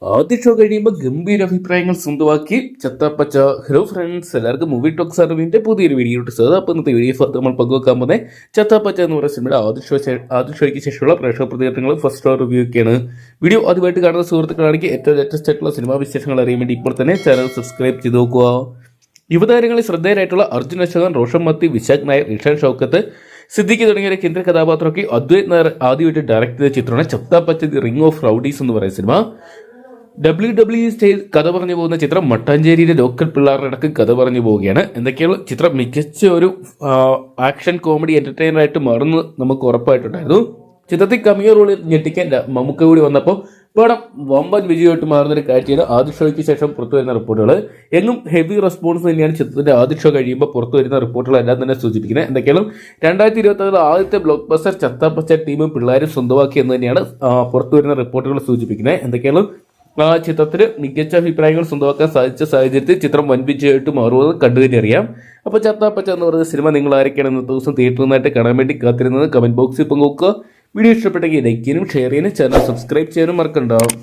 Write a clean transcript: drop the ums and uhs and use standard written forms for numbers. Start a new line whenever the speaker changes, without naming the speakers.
ആദ്യ ഷോ കഴിയുമ്പോൾ ഗംഭീര അഭിപ്രായങ്ങൾ സ്വന്തമാക്കി ചത്താപ്പച്ച. ഹലോ ഫ്രണ്ട്സ്, എല്ലാവർക്കും മൂവി ടോക്സ് അറിവിന്റെ പുതിയൊരു വീഡിയോ സാർ. അപ്പോൾ ഇന്നത്തെ വീഡിയോ നമ്മൾ പങ്കുവെക്കാൻ പോകുന്നത് ചത്താപ്പച്ച എന്ന് പറയുന്ന സിനിമയുടെ ആദ്യ ഷോയ്ക്ക് ശേഷമുള്ള പ്രേക്ഷക പ്രതികരണങ്ങൾ ഫസ്റ്റ് ഷോ റിവ്യൂ ഒക്കെയാണ്. വീഡിയോ ആദ്യമായിട്ട് കാണുന്ന സുഹൃത്തുക്കളാണെങ്കിൽ ഏറ്റവും ലേറ്റസ്റ്റ് ആയിട്ടുള്ള സിനിമാ വിശേഷങ്ങൾ അറിയാൻ വേണ്ടി ഇപ്പോൾ തന്നെ ചാനൽ സബ്സ്ക്രൈബ് ചെയ്ത് നോക്കുക. യുവതാരങ്ങളിൽ ശ്രദ്ധേയരായിട്ടുള്ള അർജുൻ അശോകൻ, റോഷൻ മത്തി, വിശാഖ് നായർ, റിഷാൻ ഷൗക്കത്ത്, സിദ്ദിഖ് തുടങ്ങിയ കേന്ദ്ര കഥാപാത്രമൊക്കെ അദ്വൈത് നായർ ആദ്യമായിട്ട് ഡയറക്ട് ചെയ്ത ചിത്രമാണ് ചത്താപ്പച്ച ദി റിംഗ് ഓഫ് റൗഡീസ് എന്ന് പറയുന്ന സിനിമ. WWE സ്റ്റൈൽ കഥ പറഞ്ഞു പോകുന്ന ചിത്രം മട്ടാഞ്ചേരിയിലെ ലോക്കൽ പിള്ളേരുടെ അടക്കം കഥ പറഞ്ഞു പോവുകയാണ്. എന്തൊക്കെയാണ് ചിത്രം മികച്ച ഒരു ആക്ഷൻ കോമഡി എന്റർടൈനർ ആയിട്ട് മാറുന്നു നമുക്ക് ഉറപ്പായിട്ടുണ്ടായിരുന്നു. ചിത്രത്തിൽ കമിയോ റോളിൽ ഞെട്ടിക്കാൻ മമ്മൂക്ക കൂടി വന്നപ്പോൾ പടം വമ്പൻ വിജയമായിട്ട് മാറുന്നൊരു കാഴ്ചയാണ് ആദ്യ ഷോയ്ക്ക് ശേഷം പുറത്തു വരുന്ന റിപ്പോർട്ടുകൾ. എങ്ങും ഹെവി റെസ്പോൺസ് തന്നെയാണ് ചിത്രത്തിന്റെ ആദ്യ ഷോ കഴിയുമ്പോൾ പുറത്തു വരുന്ന റിപ്പോർട്ടുകളെല്ലാം തന്നെ സൂചിപ്പിക്കുന്നത്. എന്തൊക്കെയാണ് 2026 ആദ്യത്തെ ബ്ലോക്ക് ബസ്റ്റർ ചത്താപ്പച്ച ടീമും പിള്ളേരും സ്വന്തമാക്കി എന്ന് തന്നെയാണ് പുറത്തു വരുന്ന റിപ്പോർട്ടുകൾ സൂചിപ്പിക്കുന്നത്. എന്തൊക്കെയാണ് ചിത്രത്തിന് മികച്ച അഭിപ്രായങ്ങൾ സ്വന്തമാക്കാൻ സാധിച്ച സാഹചര്യത്തിൽ ചിത്രം വൻ വിജയമായിട്ട് മാറുമെന്ന് കണ്ടുതന്നെ അറിയാം. അപ്പോൾ ചത്താപ്പച്ച എന്ന് പറയുന്ന സിനിമ നിങ്ങൾ ആരൊക്കെയാണ് ഇന്നത്തെ ദിവസം തിയേറ്ററിൽ നിന്നായിട്ട് കാണാൻ വേണ്ടി കാത്തിരുന്നത് കമന്റ് ബോക്സിൽ പങ്കുവെക്കുക. വീഡിയോ ഇഷ്ടപ്പെട്ടെങ്കിൽ ലൈക്ക് ചെയ്യാനും ഷെയർ ചെയ്യാനും ചാനൽ സബ്സ്ക്രൈബ് ചെയ്യാനും മറക്കണ്ടാവും.